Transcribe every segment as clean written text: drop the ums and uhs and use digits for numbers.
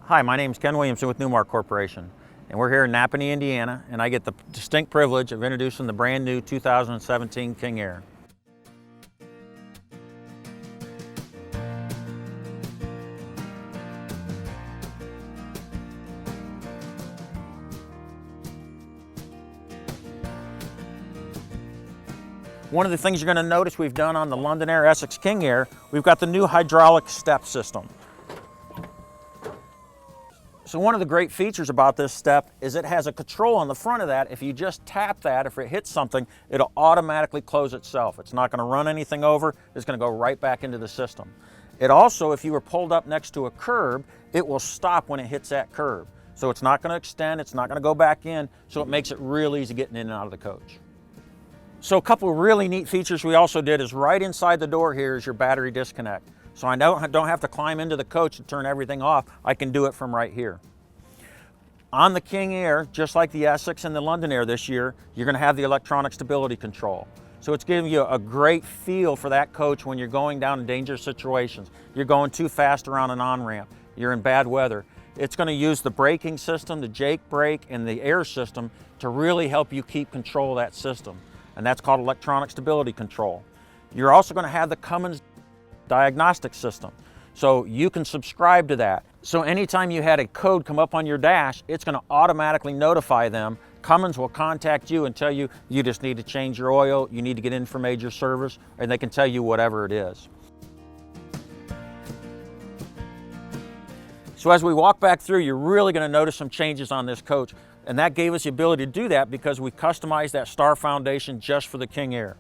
Hi, my name is Ken Williamson with Newmar Corporation, and we're here in Napanee, Indiana, and I get the distinct privilege of introducing the brand new 2017 King Aire. One of the things you're going to notice we've done on the London Aire Essex King Aire, we've got the new hydraulic step system. So one of the great features about this step is it has a control on the front of that. If you just tap that, if it hits something, it'll automatically close itself. It's not going to run anything over. It's going to go right back into the system. It also, if you were pulled up next to a curb, it will stop when it hits that curb. So it's not going to extend, it's not going to go back in, so it makes it real easy getting in and out of the coach. So a couple of really neat features we also did is right inside the door here is your battery disconnect. So I don't have to climb into the coach to turn everything off. I can do it from right here. On the King Aire, just like the Essex and the London Aire this year, you're going to have the electronic stability control. So it's giving you a great feel for that coach when you're going down in dangerous situations. You're going too fast around an on-ramp. You're in bad weather. It's going to use the braking system, the Jake brake, and the Aire system to really help you keep control of that system. And that's called electronic stability control. You're also going to have the Cummins diagnostic system. So you can subscribe to that. So anytime you had a code come up on your dash, it's going to automatically notify them. Cummins will contact you and tell you, you just need to change your oil, you need to get in for major service, and they can tell you whatever it is. So as we walk back through, you're really going to notice some changes on this coach. And that gave us the ability to do that because we customized that star foundation just for the King Aire.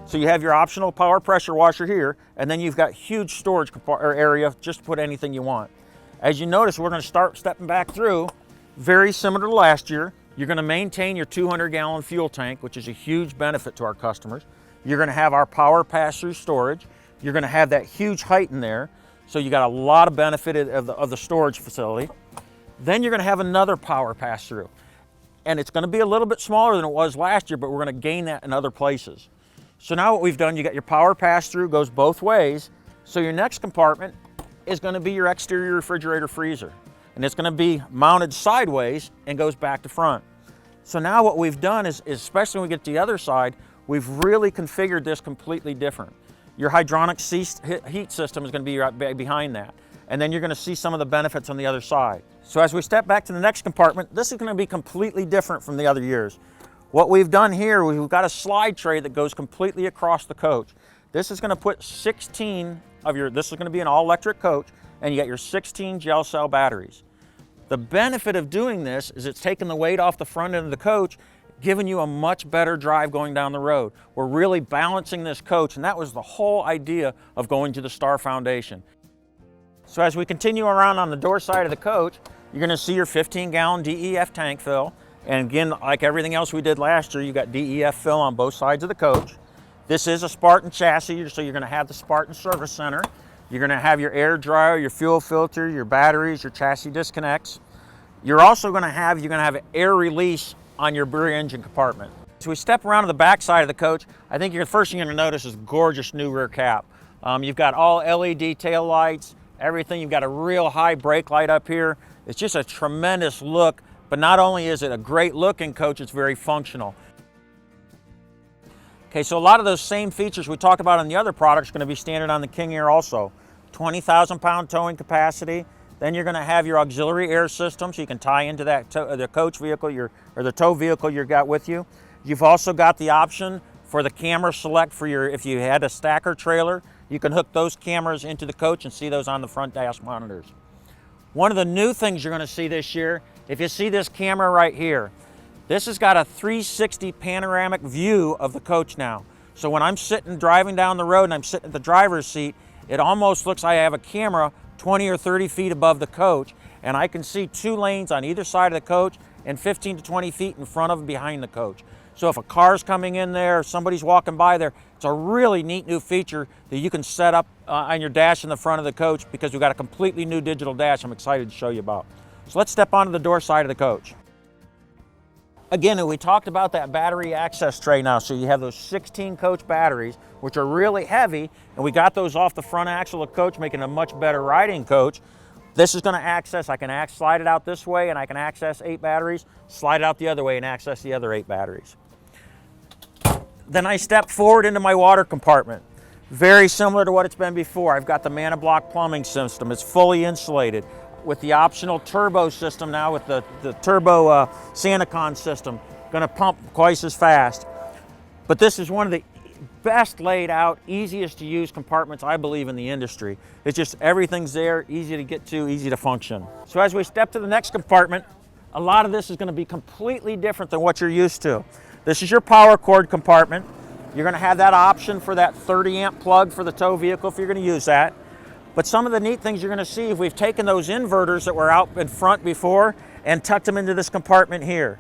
So you have your optional power pressure washer here, and then you've got huge storage area just to put anything you want. As you notice, we're going to start stepping back through, very similar to last year. You're going to maintain your 200-gallon fuel tank, which is a huge benefit to our customers. You're going to have our power pass-through storage. You're going to have that huge height in there, so you got a lot of benefit of the storage facility. Then you're going to have another power pass-through, and it's going to be a little bit smaller than it was last year, but we're going to gain that in other places. So now what we've done, you got your power pass-through, goes both ways. So your next compartment is going to be your exterior refrigerator freezer. And it's going to be mounted sideways and goes back to front. So now what we've done is especially when we get to the other side, we've really configured this completely different. Your hydronic heat system is going to be right behind that. And then you're going to see some of the benefits on the other side. So as we step back to the next compartment, this is going to be completely different from the other years. What we've done here, we've got a slide tray that goes completely across the coach. This is going to put 16 of this is going to be an all-electric coach, and you got your 16 gel cell batteries. The benefit of doing this is it's taking the weight off the front end of the coach, giving you a much better drive going down the road. We're really balancing this coach, and that was the whole idea of going to the Star Foundation. So as we continue around on the door side of the coach, you're going to see your 15-gallon DEF tank fill. And again, like everything else we did last year, you got DEF fill on both sides of the coach. This is a Spartan chassis, so you're going to have the Spartan Service Center. You're going to have your air dryer, your fuel filter, your batteries, your chassis disconnects. You're also going to have air release on your rear engine compartment. So we step around to the back side of the coach. I think the first thing you're going to notice is gorgeous new rear cap. You've got all LED tail lights, everything. You've got a real high brake light up here. It's just a tremendous look. But not only is it a great looking coach, it's very functional. Okay, so a lot of those same features we talked about on the other products are going to be standard on the King Aire also. 20,000 pound towing capacity. Then you're going to have your auxiliary air system, so you can tie into that the coach vehicle or the tow vehicle you've got with you. You've also got the option for the camera select for if you had a stacker trailer, you can hook those cameras into the coach and see those on the front dash monitors. One of the new things you're going to see this year, if you see this camera right here, this has got a 360 panoramic view of the coach now. So when I'm driving down the road and I'm sitting at the driver's seat, it almost looks like I have a camera 20 or 30 feet above the coach, and I can see 2 lanes on either side of the coach and 15 to 20 feet in front of and behind the coach. So if a car's coming in there, somebody's walking by there, it's a really neat new feature that you can set up on your dash in the front of the coach because we've got a completely new digital dash I'm excited to show you about. So let's step onto the door side of the coach. Again, we talked about that battery access tray now. So you have those 16 coach batteries, which are really heavy, and we got those off the front axle of coach, making a much better riding coach. This is going to access, I can slide it out this way and I can access 8 batteries, slide it out the other way and access the other 8 batteries. Then I step forward into my water compartment. Very similar to what it's been before. I've got the Manablock plumbing system. It's fully insulated with the optional turbo system now, with the turbo Santicon system. Gonna pump twice as fast. But this is one of the best laid out, easiest to use compartments, I believe, in the industry. It's just everything's there, easy to get to, easy to function. So as we step to the next compartment, a lot of this is gonna be completely different than what you're used to. This is your power cord compartment. You're gonna have that option for that 30 amp plug for the tow vehicle if you're gonna use that. But some of the neat things you're gonna see, if we've taken those inverters that were out in front before and tucked them into this compartment here.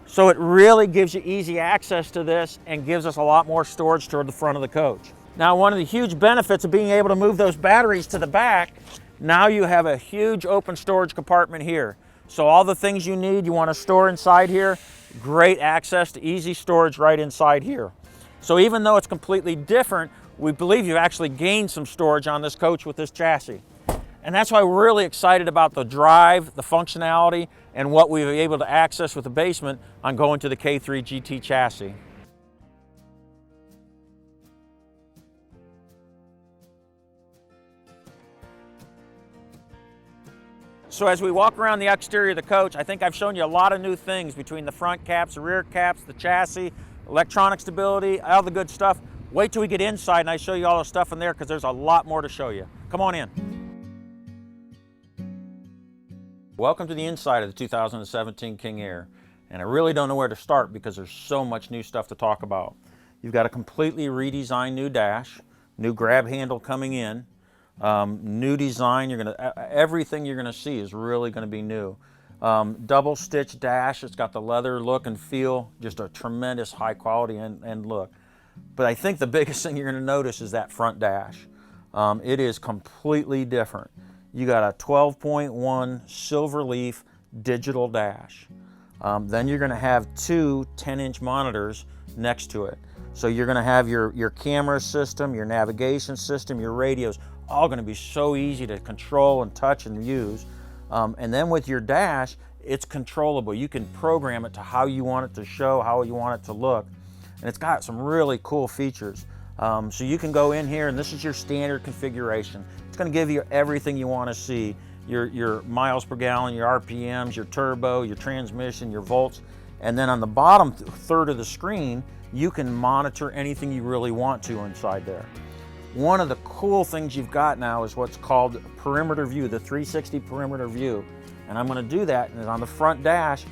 So it really gives you easy access to this and gives us a lot more storage toward the front of the coach. Now, one of the huge benefits of being able to move those batteries to the back, now you have a huge open storage compartment here. So all the things you need, you wanna store inside here, great access to easy storage right inside here. So even though it's completely different, we believe you've actually gained some storage on this coach with this chassis. And that's why we're really excited about the drive, the functionality, and what we were able to access with the basement on going to the K3 GT chassis. So as we walk around the exterior of the coach, I think I've shown you a lot of new things between the front caps, the rear caps, the chassis, electronic stability, all the good stuff. Wait till we get inside and I show you all the stuff in there, because there's a lot more to show you. Come on in. Welcome to the inside of the 2017 King Aire. And I really don't know where to start because there's so much new stuff to talk about. You've got a completely redesigned new dash, new grab handle coming in, new design. Everything you're gonna see is really gonna be new. Double stitch dash, it's got the leather look and feel, just a tremendous high quality and look. But I think the biggest thing you're gonna notice is that front dash. It is completely different. You got a 12.1 silver leaf digital dash. Then you're gonna have 2 10-inch monitors next to it. So you're gonna have your camera system, your navigation system, your radios, all gonna be so easy to control and touch and use. And then with your dash, it's controllable. You can program it to how you want it to show, how you want it to look. And it's got some really cool features. So you can go in here and this is your standard configuration. It's gonna give you everything you wanna see. Your miles per gallon, your RPMs, your turbo, your transmission, your volts. And then on the bottom third of the screen, you can monitor anything you really want to inside there. One of the cool things you've got now is what's called perimeter view, the 360 perimeter view. And I'm gonna do that, and on the front dash,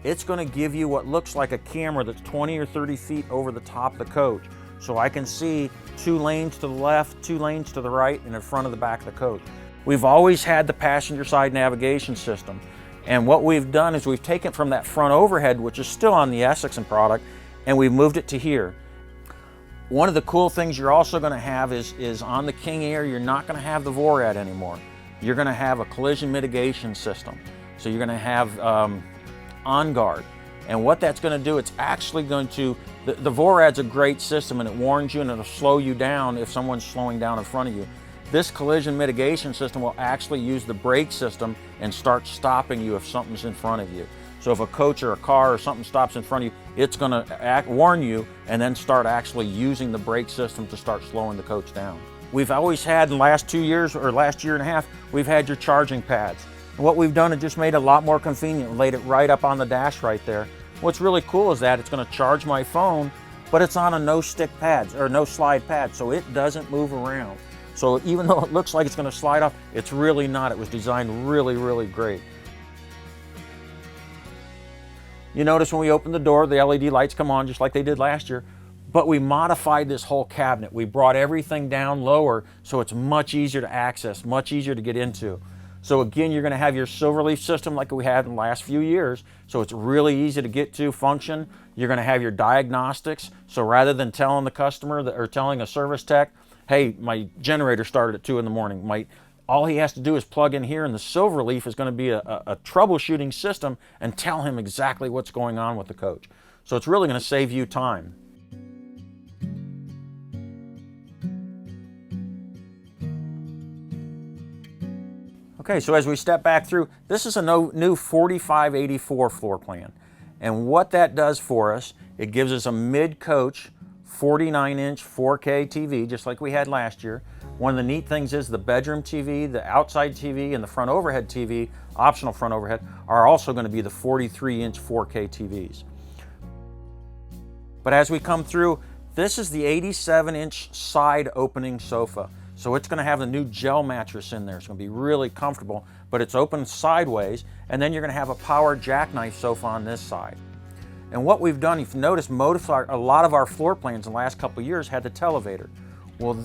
it's gonna give you what looks like a camera that's 20 or 30 feet over the top of the coach. So I can see 2 lanes to the left, 2 lanes to the right, and in front of the back of the coach. We've always had the passenger side navigation system. And what we've done is we've taken from that front overhead, which is still on the Essex product, and we've moved it to here. One of the cool things you're also gonna have is on the King Aire, you're not gonna have the VORAD anymore. You're gonna have a collision mitigation system. So you're gonna have On Guard. And what that's gonna do, it's actually going to, the VORAD's a great system and it warns you and it'll slow you down if someone's slowing down in front of you. This collision mitigation system will actually use the brake system and start stopping you if something's in front of you. So if a coach or a car or something stops in front of you, it's gonna warn you and then start actually using the brake system to start slowing the coach down. We've always had, in the last 2 years or last year and a half, we've had your charging pads. And what we've done is just made it a lot more convenient, laid it right up on the dash right there. What's really cool is that it's gonna charge my phone, but it's on a no stick pad or no slide pad, so it doesn't move around. So even though it looks like it's gonna slide off, it's really not. It was designed really, really great. You notice when we open the door, the LED lights come on just like they did last year, but we modified this whole cabinet. We brought everything down lower so it's much easier to access, much easier to get into. So again, you're gonna have your Silverleaf system like we had in the last few years, so it's really easy to get to, function. You're gonna have your diagnostics, so rather than telling the customer or telling a service tech, hey, my generator started at 2 in the morning, my All he has to do is plug in here, and the Silverleaf is going to be a troubleshooting system and tell him exactly what's going on with the coach. So it's really going to save you time. Okay, so as we step back through, this is a new 4584 floor plan. And what that does for us, it gives us a mid-coach 49-inch 4K TV, just like we had last year. One of the neat things is the bedroom TV, the outside TV, and the front overhead TV, optional front overhead, are also going to be the 43-inch 4K TVs. But as we come through, this is the 87-inch side opening sofa. So it's going to have the new gel mattress in there. It's going to be really comfortable, but it's open sideways, and then you're going to have a power jackknife sofa on this side. And what we've done, if you notice, a lot of our floor plans in the last couple of years had the televator. Well,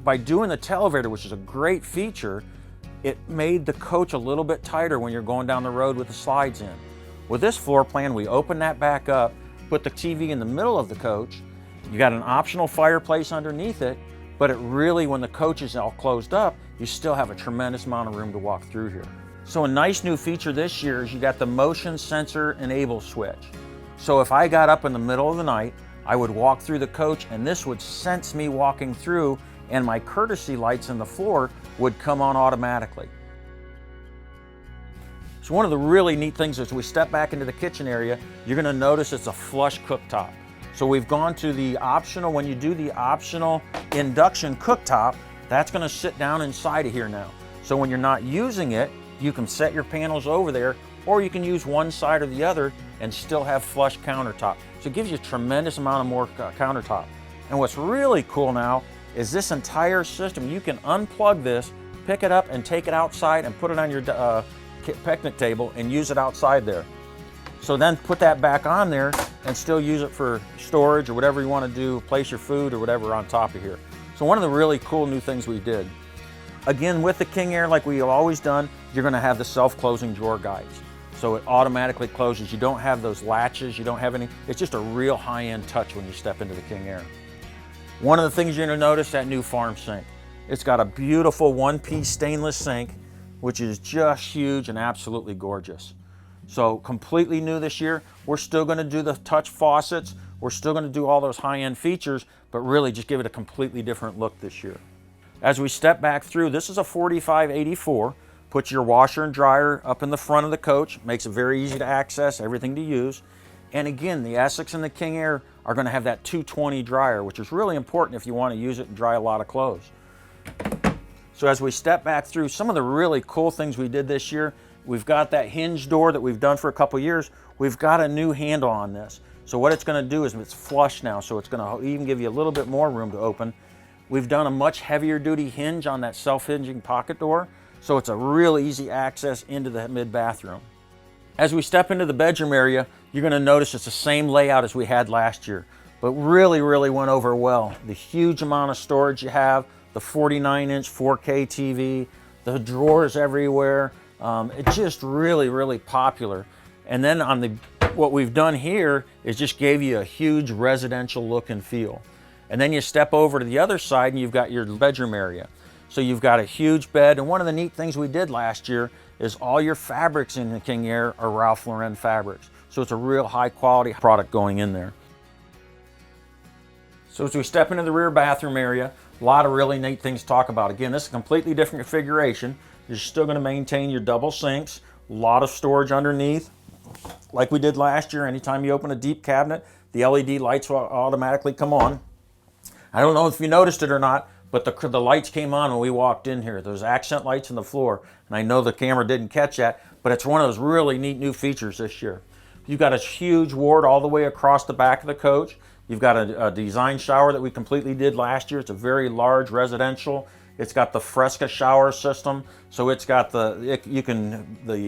by doing the televator, which is a great feature, it made the coach a little bit tighter when you're going down the road with the slides in. With this floor plan, we open that back up, put the TV in the middle of the coach. You got an optional fireplace underneath it, but it really, when the coach is all closed up, you still have a tremendous amount of room to walk through here. So a nice new feature this year is you got the motion sensor enable switch. So if I got up in the middle of the night, I would walk through the coach and this would sense me walking through, and my courtesy lights in the floor would come on automatically. So one of the really neat things as we step back into the kitchen area, you're going to notice it's a flush cooktop. So we've gone to the optional, when you do the optional induction cooktop, that's going to sit down inside of here now. So when you're not using it, you can set your panels over there, or you can use one side or the other and still have flush countertop. So it gives you a tremendous amount of more countertop. And what's really cool now is this entire system, you can unplug this, pick it up and take it outside and put it on your picnic table and use it outside there. So then put that back on there and still use it for storage or whatever you want to do, place your food or whatever on top of here. So one of the really cool new things we did. Again, with the King Aire, like we've always done, you're going to have the self-closing drawer guides. So it automatically closes. You don't have those latches, you don't have any, it's just a real high-end touch when you step into the King Aire. One of the things you're going to notice, that new farm sink. It's got a beautiful one-piece stainless sink, which is just huge and absolutely gorgeous. So completely new this year. We're still going to do the touch faucets. We're still going to do all those high-end features, but really just give it a completely different look this year. As we step back through, this is a 4584. Put your washer and dryer up in the front of the coach. Makes it very easy to access, everything to use. And again, the Essex and the King Aire are going to have that 220 dryer, which is really important if you want to use it and dry a lot of clothes. So as we step back through, some of the really cool things we did this year, we've got that hinge door that we've done for a couple years. We've got a new handle on this. So what it's going to do is it's flush now, so it's going to even give you a little bit more room to open. We've done a much heavier duty hinge on that self-hinging pocket door, so it's a real easy access into the mid-bathroom. As we step into the bedroom area, you're going to notice it's the same layout as we had last year, but really went over well. The huge amount of storage you have, the 49-inch 4K TV, the drawers everywhere. It's just really popular. And then on what we've done here is just gave you a huge residential look and feel. And then you step over to the other side and you've got your bedroom area. So you've got a huge bed, and one of the neat things we did last year is all your fabrics in the King Aire are Ralph Lauren fabrics. So it's a real high quality product going in there. So as we step into the rear bathroom area, a lot of really neat things to talk about. Again, this is a completely different configuration. You're still going to maintain your double sinks, a lot of storage underneath. Like we did last year, anytime you open a deep cabinet, the LED lights will automatically come on. I don't know if you noticed it or not, but the lights came on when we walked in here. Those accent lights on the floor, and I know the camera didn't catch that, but it's one of those really neat new features this year. You've got a huge ward all the way across the back of the coach. You've got a design shower that we completely did last year. It's a very large residential. It's got the Fresca shower system, so it's got the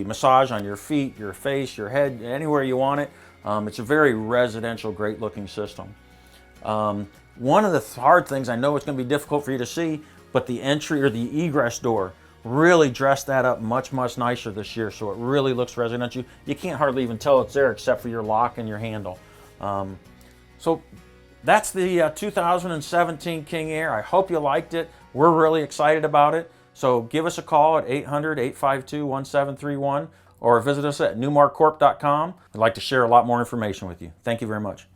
massage on your feet, your face, your head, anywhere you want it. It's a very residential, great looking system. One of the hard things, I know it's going to be difficult for you to see, but the entry or the egress door really dressed that up much nicer this year, so it really looks residential. You can't hardly even tell it's there except for your lock and your handle. So that's the 2017 King Aire. I hope you liked it. We're really excited about it. So give us a call at 800-852-1731 or visit us at newmarcorp.com. I'd like to share a lot more information with you. Thank you very much.